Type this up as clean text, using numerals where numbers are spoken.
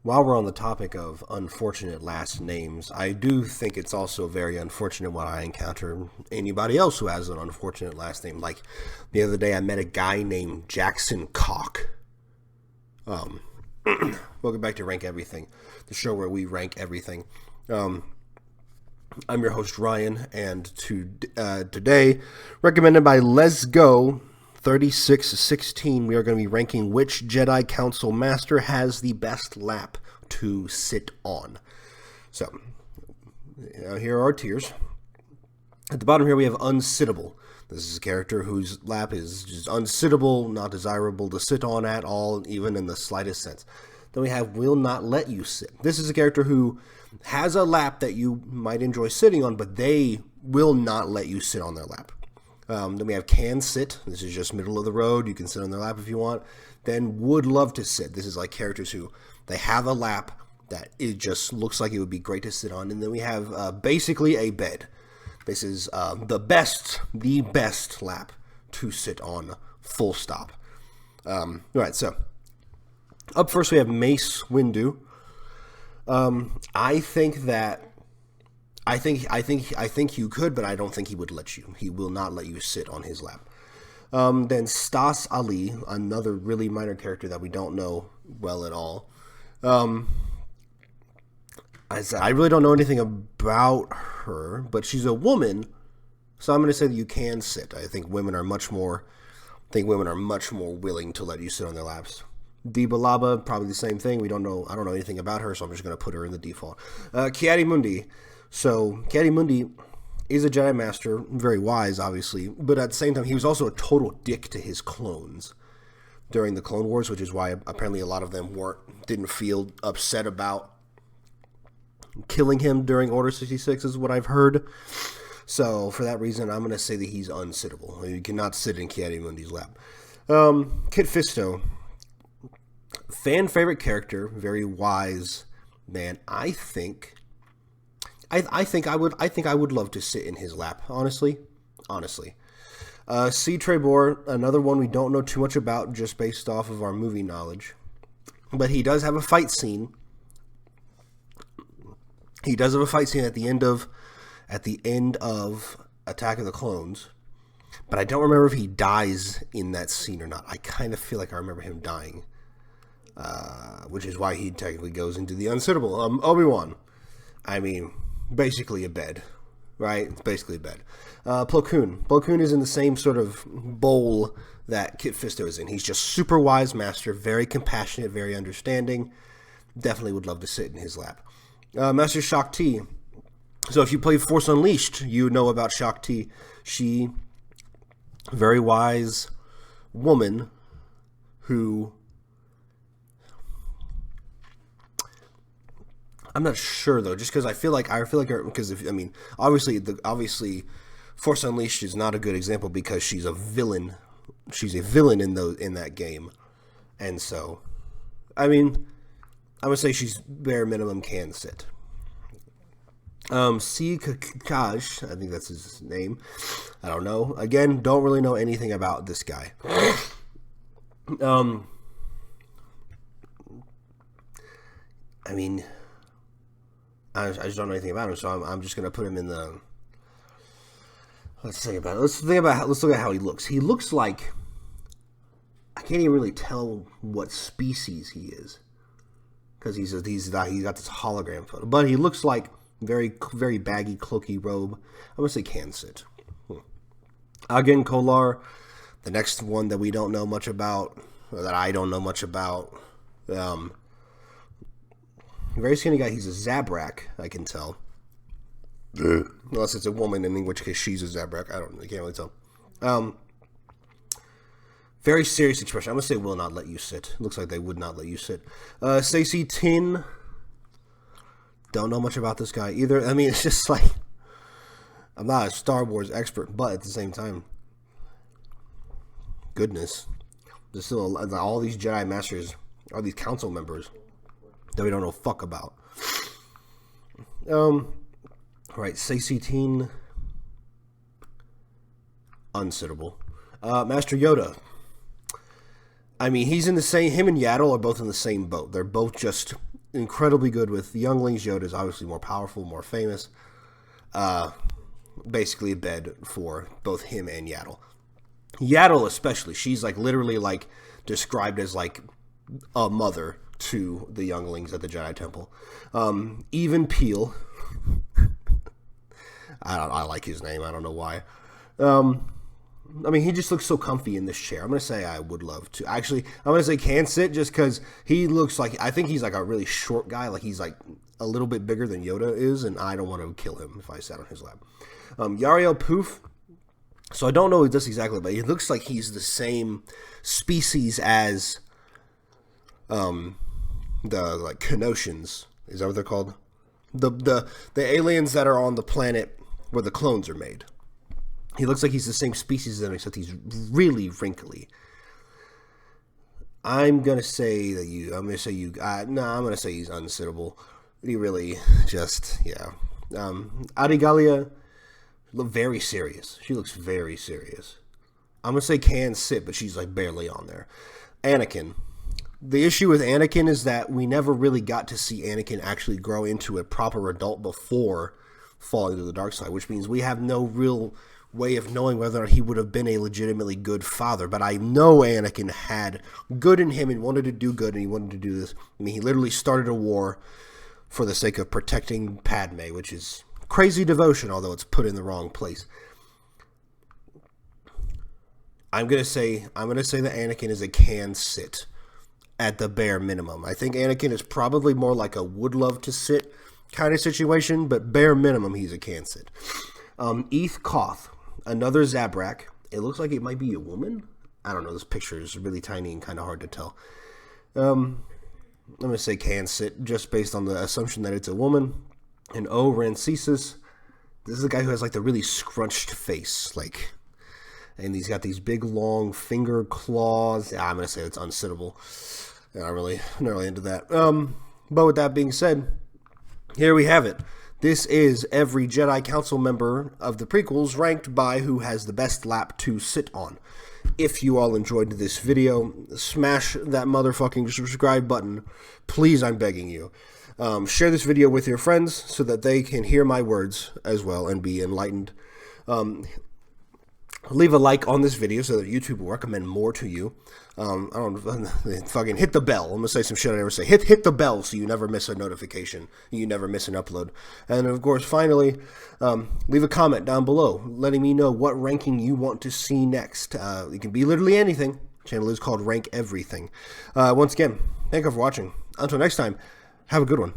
While we're on the topic of unfortunate last names, I do think it's also very unfortunate when I encounter anybody else who has an unfortunate last name. Like the other day, I met a guy named Jackson Cock. Um, Welcome back to Rank Everything, the show where we rank everything. Um, I'm your host Ryan, and today, recommended by Let's Go 3616, we are going to be ranking which Jedi Council Master has the best lap to sit on. So, here are our tiers. At the bottom here we have Unsittable. This is a character whose lap is just unsittable, not desirable to sit on at all, even in the slightest sense. Then we have Will Not Let You Sit. This is a character who has a lap that you might enjoy sitting on, but they will not let you sit on their lap. Then we have Can Sit. This is just middle of the road. You can sit on their lap if you want. Then Would Love to Sit. This is like characters who they have a lap that it just looks like it would be great to sit on. And then we have basically a bed. This is the best lap to sit on, full stop. All right, so up first we have Mace Windu. I think you could, but I don't think he would let you. He will not let you sit on his lap. Then Stas Ali, another really minor character that we don't know well at all. I really don't know anything about her, but she's a woman, so I'm going to say that you can sit. I think women are much more willing to let you sit on their laps. Dibalaba, probably the same thing. I don't know anything about her, so I'm just going to put her in the default. Kiadi-Mundi. So, Kiadi-Mundi is a Jedi Master, very wise, obviously, but at the same time, he was also a total dick to his clones during the Clone Wars, which is why apparently a lot of them didn't feel upset about killing him during Order 66, is what I've heard. So, for that reason, I'm going to say that he's unsittable. You cannot sit in Kiadi-Mundi's lap. Kit Fisto. Fan favorite character, very wise man. I think I would love to sit in his lap. Honestly. C. Trebor, another one we don't know too much about, just based off of our movie knowledge, but he does have a fight scene. He does have a fight scene at the end of Attack of the Clones, but I don't remember if he dies in that scene or not. I kind of feel like I remember him dying. Which is why he technically goes into the unsittable. Obi-Wan. I mean, basically a bed, right? It's basically a bed. Plo Koon. Plo Koon is in the same sort of bowl that Kit Fisto is in. He's just super wise master, very compassionate, very understanding. Definitely would love to sit in his lap. Master Shaak Ti. So if you play Force Unleashed, you know about Shaak Ti. She, very wise woman who... I'm not sure though, just because I feel like because obviously Force Unleashed is not a good example because she's a villain. She's a villain in that game, and so I would say she's bare minimum can sit. C. Kaj, I think that's his name. I don't know. Again, don't really know anything about this guy. I just don't know anything about him, so I'm just gonna put him in the. Let's think about it. Let's look at how he looks. He looks like I can't even really tell what species he is because he's got this hologram photo, but he looks like very very baggy cloaky robe. I'm gonna say can sit. Again, Kolar, the next one that we don't know much about, or that I don't know much about. Very skinny guy. He's a Zabrak, I can tell. Unless it's a woman, in which case she's a Zabrak. I can't really tell. Very serious expression. I'm going to say will not let you sit. Looks like they would not let you sit. Stacey Tin. Don't know much about this guy either. It's just like... I'm not a Star Wars expert, but at the same time... Goodness. There's still all these Jedi Masters, all these council members... that we don't know fuck about. Alright, Stacey Teen. Unsittable. Master Yoda. He's in the same... Him and Yaddle are both in the same boat. They're both just incredibly good with the younglings. Yoda's obviously more powerful, more famous. Basically a bed for both him and Yaddle. Yaddle especially, she's like literally like described as like a mother to the younglings at the Jedi Temple. Even Peel, I like his name. I don't know why. I mean, he just looks so comfy in this chair. I'm going to say I would love to. Actually, I'm going to say can sit just because he looks like, I think he's like a really short guy. Like he's like a little bit bigger than Yoda is, and I don't want to kill him if I sat on his lap. Yariel Poof. So I don't know this exactly, but he looks like he's the same species as the like Kenoshans. Is that what they're called? The aliens that are on the planet where the clones are made. He looks like he's the same species as them, except he's really wrinkly. I'm gonna say that you. I'm gonna say you. I'm gonna say he's unsittable. He really just Adigalia look very serious. She looks very serious. I'm gonna say can sit, but she's like barely on there. Anakin. The issue with Anakin is that we never really got to see Anakin actually grow into a proper adult before falling to the dark side, which means we have no real way of knowing whether or not he would have been a legitimately good father. But I know Anakin had good in him and wanted to do good, and he wanted to do this. I mean, he literally started a war for the sake of protecting Padme, which is crazy devotion, although it's put in the wrong place. I'm gonna say that Anakin is a can sit at the bare minimum. I think Anakin is probably more like a would love to sit kind of situation, but bare minimum he's a can sit. Eth Koth, another Zabrak. It looks like it might be a woman. I don't know. This picture is really tiny and kind of hard to tell. I'm going to say can sit just based on the assumption that it's a woman. And O Rancesis. This is a guy who has like the really scrunched face, like, and he's got these big long finger claws. Yeah, I'm going to say it's unsittable. I'm not really into that. But with that being said, here we have it. This is every Jedi Council member of the prequels ranked by who has the best lap to sit on. If you all enjoyed this video, smash that motherfucking subscribe button. Please, I'm begging you. Share this video with your friends so that they can hear my words as well and be enlightened. Leave a like on this video so that YouTube will recommend more to you. Fucking hit the bell. I'm going to say some shit I never say. Hit the bell so you never miss a notification. You never miss an upload. And of course, finally, leave a comment down below letting me know what ranking you want to see next. It can be literally anything. The channel is called Rank Everything. Once again, thank you for watching. Until next time, have a good one.